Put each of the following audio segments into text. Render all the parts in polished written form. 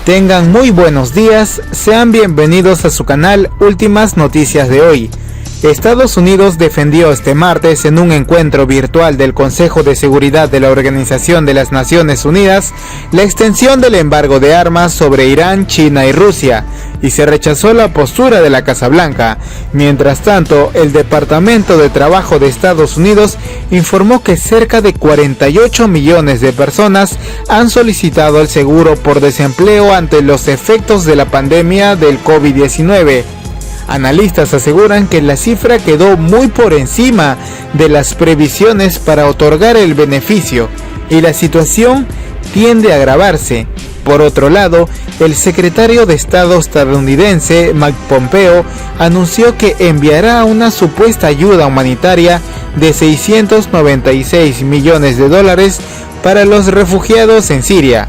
Tengan muy buenos días, sean bienvenidos a su canal Últimas Noticias de hoy. Estados Unidos defendió este martes en un encuentro virtual del Consejo de Seguridad de la Organización de las Naciones Unidas la extensión del embargo de armas sobre Irán, China y Rusia, y se rechazó la postura de la Casa Blanca. Mientras tanto, el Departamento de Trabajo de Estados Unidos informó que cerca de 48 millones de personas han solicitado el seguro por desempleo ante los efectos de la pandemia del COVID-19. Analistas aseguran que la cifra quedó muy por encima de las previsiones para otorgar el beneficio y la situación tiende a agravarse. Por otro lado, el secretario de Estado estadounidense Mike Pompeo anunció que enviará una supuesta ayuda humanitaria de $696 millones para los refugiados en Siria.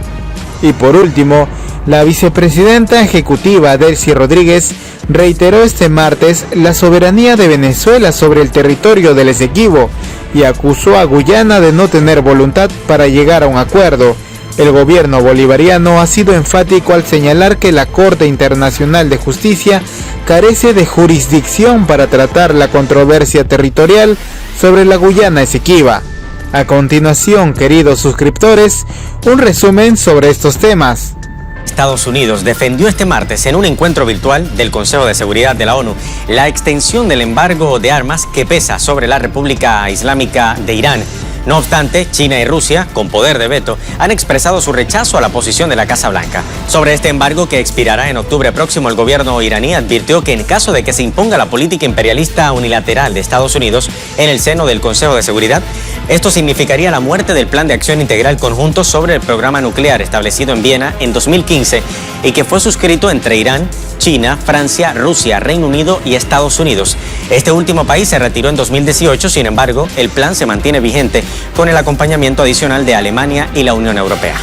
Y por último, la vicepresidenta ejecutiva Delcy Rodríguez reiteró este martes la soberanía de Venezuela sobre el territorio del Esequibo y acusó a Guyana de no tener voluntad para llegar a un acuerdo. El gobierno bolivariano ha sido enfático al señalar que la Corte Internacional de Justicia carece de jurisdicción para tratar la controversia territorial sobre la Guyana Esequiba. A continuación, queridos suscriptores, un resumen sobre estos temas. Estados Unidos defendió este martes en un encuentro virtual del Consejo de Seguridad de la ONU la extensión del embargo de armas que pesa sobre la República Islámica de Irán. No obstante, China y Rusia, con poder de veto, han expresado su rechazo a la posición de la Casa Blanca. Sobre este embargo que expirará en octubre próximo, el gobierno iraní advirtió que en caso de que se imponga la política imperialista unilateral de Estados Unidos en el seno del Consejo de Seguridad, esto significaría la muerte del Plan de Acción Integral Conjunto sobre el programa nuclear establecido en Viena en 2015 y que fue suscrito entre Irán, China, Francia, Rusia, Reino Unido y Estados Unidos. Este último país se retiró en 2018, sin embargo, el plan se mantiene vigente con el acompañamiento adicional de Alemania y la Unión Europea.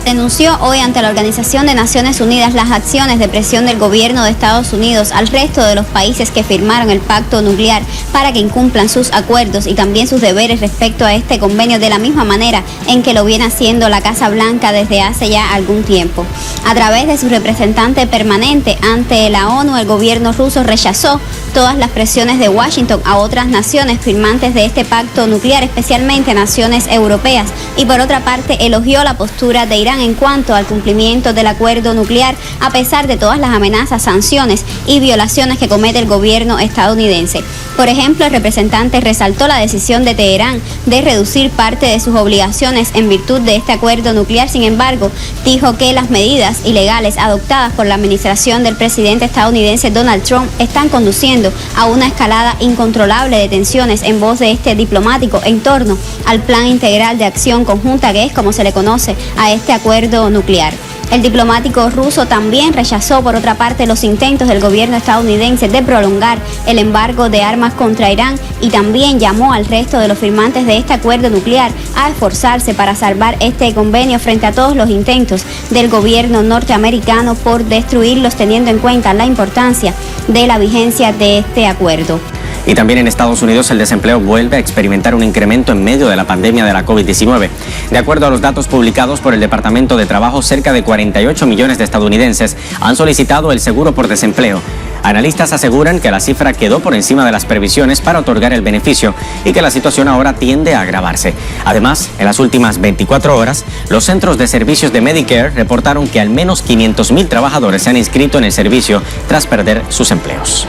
Denunció hoy ante la Organización de Naciones Unidas las acciones de presión del gobierno de Estados Unidos al resto de los países que firmaron el pacto nuclear para que incumplan sus acuerdos y también sus deberes respecto a este convenio de la misma manera en que lo viene haciendo la Casa Blanca desde hace ya algún tiempo. A través de su representante permanente ante la ONU, el gobierno ruso rechazó todas las presiones de Washington a otras naciones firmantes de este pacto nuclear, especialmente naciones europeas, y por otra parte elogió la postura de Irán en cuanto al cumplimiento del acuerdo nuclear, a pesar de todas las amenazas, sanciones y violaciones que comete el gobierno estadounidense. Por ejemplo, el representante resaltó la decisión de Teherán de reducir parte de sus obligaciones en virtud de este acuerdo nuclear. Sin embargo, dijo que las medidas ilegales adoptadas por la administración del presidente estadounidense Donald Trump están conduciendo a una escalada incontrolable de tensiones, en voz de este diplomático, en torno al Plan Integral de Acción Conjunta, que es como se le conoce a este acuerdo nuclear. El diplomático ruso también rechazó, por otra parte, los intentos del gobierno estadounidense de prolongar el embargo de armas contra Irán y también llamó al resto de los firmantes de este acuerdo nuclear a esforzarse para salvar este convenio frente a todos los intentos del gobierno norteamericano por destruirlos, teniendo en cuenta la importancia de la vigencia de este acuerdo. Y también en Estados Unidos el desempleo vuelve a experimentar un incremento en medio de la pandemia de la COVID-19. De acuerdo a los datos publicados por el Departamento de Trabajo, cerca de 48 millones de estadounidenses han solicitado el seguro por desempleo. Analistas aseguran que la cifra quedó por encima de las previsiones para otorgar el beneficio y que la situación ahora tiende a agravarse. Además, en las últimas 24 horas, los centros de servicios de Medicare reportaron que al menos 500,000 trabajadores se han inscrito en el servicio tras perder sus empleos.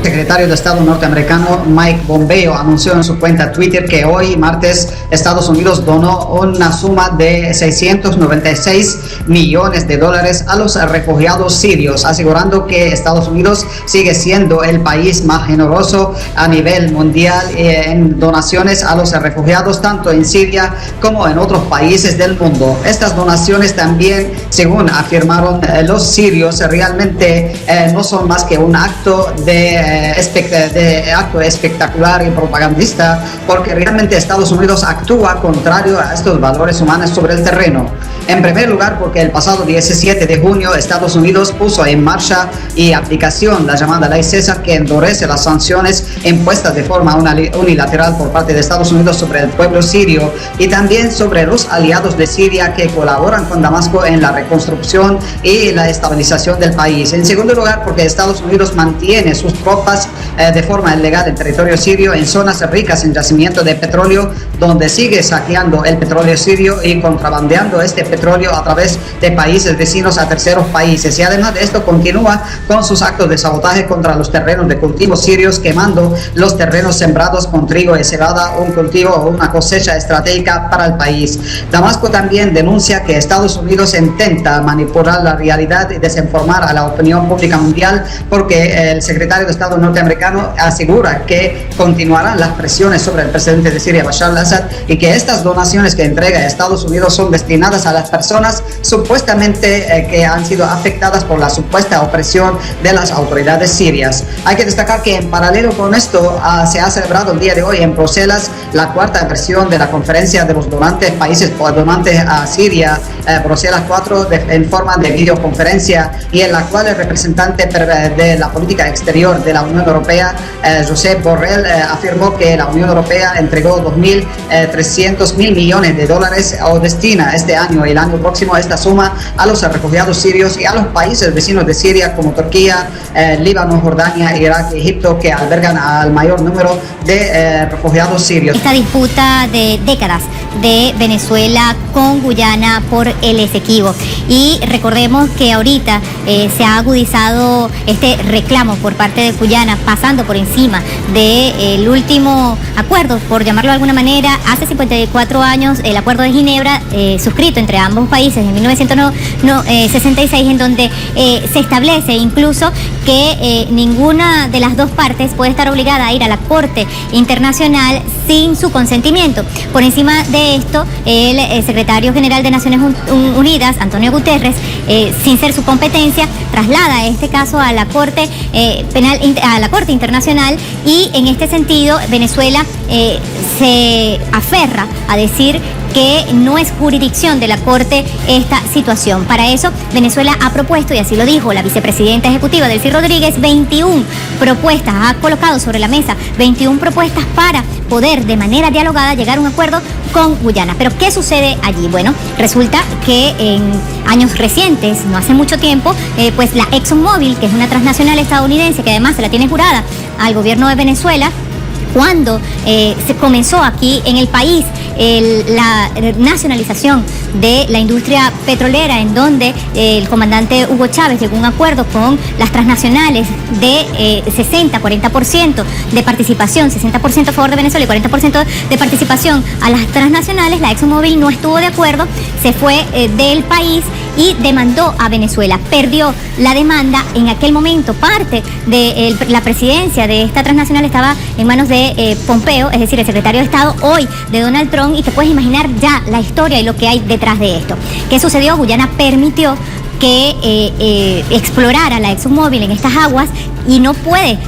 El secretario de Estado norteamericano Mike Pompeo anunció en su cuenta Twitter que hoy, martes, Estados Unidos donó una suma de $696 millones a los refugiados sirios, asegurando que Estados Unidos sigue siendo el país más generoso a nivel mundial en donaciones a los refugiados, tanto en Siria como en otros países del mundo. Estas donaciones también, según afirmaron los sirios, realmente no son más que un acto de acto espectacular y propagandista, porque realmente Estados Unidos actúa contrario a estos valores humanos sobre el terreno. En primer lugar, porque el pasado 17 de junio Estados Unidos puso en marcha y aplicación la llamada Ley César, que endurece las sanciones impuestas de forma unilateral por parte de Estados Unidos sobre el pueblo sirio y también sobre los aliados de Siria que colaboran con Damasco en la reconstrucción y la estabilización del país. En segundo lugar, porque Estados Unidos mantiene sus tropas de forma ilegal en territorio sirio, en zonas ricas en yacimiento de petróleo, donde sigue saqueando el petróleo sirio y contrabandeando este petróleo a través de países vecinos a terceros países. Y además de esto continúa con sus actos de sabotaje contra los terrenos de cultivo sirios, quemando los terrenos sembrados con trigo y cebada, un cultivo o una cosecha estratégica para el país. Damasco también denuncia que Estados Unidos intenta manipular la realidad y desinformar a la opinión pública mundial, porque el secretario de Estado norteamericano asegura que continuarán las presiones sobre el presidente de Siria, Bashar al-Assad, y que estas donaciones que entrega Estados Unidos son destinadas a las personas supuestamente que han sido afectadas por la supuesta opresión de las autoridades sirias. Hay que destacar que en paralelo con esto se ha celebrado el día de hoy en Bruselas la cuarta versión de la conferencia de los países donantes a Siria, Bruselas 4, en forma de videoconferencia, y en la cual el representante de la política exterior de la Unión Europea, Josep Borrell, afirmó que la Unión Europea entregó 2.300 millones de dólares o destina este año y el año próximo esta suma a los refugiados sirios y a los países vecinos de Siria como Turquía, Líbano, Jordania, Irak y Egipto, que albergan al mayor número de refugiados sirios. Esta disputa de décadas de Venezuela con Guyana por el Esequibo, y recordemos que ahorita se ha agudizado este reclamo por parte de Guyana, pasando por encima del último acuerdo, por llamarlo de alguna manera, hace 54 años, el acuerdo de Ginebra, suscrito entre ambos países en 1966, en donde se establece incluso que ninguna de las dos partes puede estar obligada a ir a la Corte Internacional sin su consentimiento. Por encima de esto, el secretario general de Naciones Unidas, Antonio Guterres, sin ser su competencia, traslada este caso a la Corte Penal, a la Corte Internacional, y en este sentido Venezuela se aferra a decir que no es jurisdicción de la Corte esta situación. Para eso, Venezuela ha propuesto, y así lo dijo la vicepresidenta ejecutiva Delcy Rodríguez, 21 propuestas, ha colocado sobre la mesa 21 propuestas para poder de manera dialogada llegar a un acuerdo con Guyana. Pero ¿qué sucede allí? Bueno, resulta que en años recientes, no hace mucho tiempo, pues la ExxonMobil, que es una transnacional estadounidense que además se la tiene jurada al gobierno de Venezuela, cuando se comenzó aquí en el país la nacionalización de la industria petrolera, en donde el comandante Hugo Chávez llegó a un acuerdo con las transnacionales de 60-40% de participación, 60% a favor de Venezuela y 40% de participación a las transnacionales. La ExxonMobil no estuvo de acuerdo, se fue del país y demandó a Venezuela. Perdió la demanda. En aquel momento parte de la presidencia de esta transnacional estaba en manos de Pompeo, es decir, el secretario de Estado hoy de Donald Trump, y te puedes imaginar ya la historia y lo que hay detrás de esto. ¿Qué sucedió? Guyana permitió que explorara la ExxonMobil en estas aguas, y no puede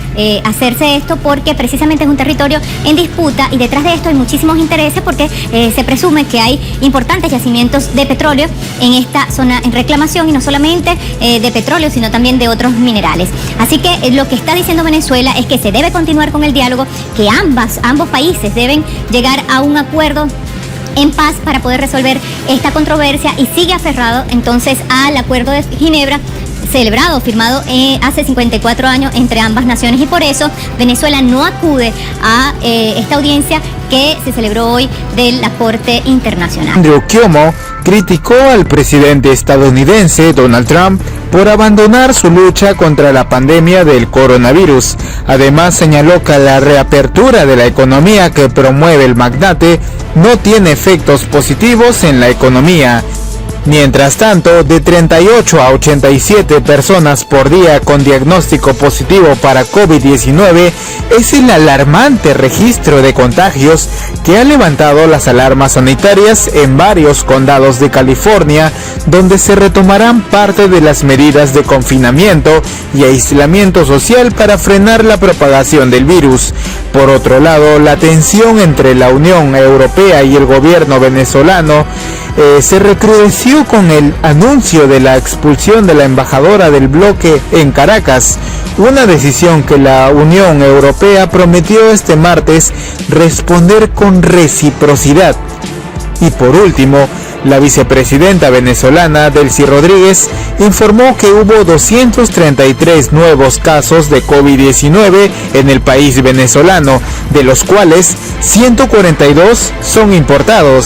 hacerse esto porque precisamente es un territorio en disputa, y detrás de esto hay muchísimos intereses porque se presume que hay importantes yacimientos de petróleo en esta zona en reclamación, y no solamente de petróleo sino también de otros minerales. Así que lo que está diciendo Venezuela es que se debe continuar con el diálogo, que ambos países deben llegar a un acuerdo en paz para poder resolver esta controversia, y sigue aferrado entonces al acuerdo de Ginebra, celebrado, firmado hace 54 años entre ambas naciones, y por eso Venezuela no acude a esta audiencia que se celebró hoy de la Corte Internacional. Andrew Cuomo criticó al presidente estadounidense Donald Trump por abandonar su lucha contra la pandemia del coronavirus. Además, señaló que la reapertura de la economía que promueve el magnate no tiene efectos positivos en la economía. Mientras tanto, de 38 a 87 personas por día con diagnóstico positivo para COVID-19 es el alarmante registro de contagios que ha levantado las alarmas sanitarias en varios condados de California, donde se retomarán parte de las medidas de confinamiento y aislamiento social para frenar la propagación del virus. Por otro lado, la tensión entre la Unión Europea y el gobierno venezolano se recrudeció coincidió con el anuncio de la expulsión de la embajadora del bloque en Caracas, una decisión que la Unión Europea prometió este martes responder con reciprocidad. Y por último, la vicepresidenta venezolana Delcy Rodríguez informó que hubo 233 nuevos casos de COVID-19 en el país venezolano, de los cuales 142 son importados.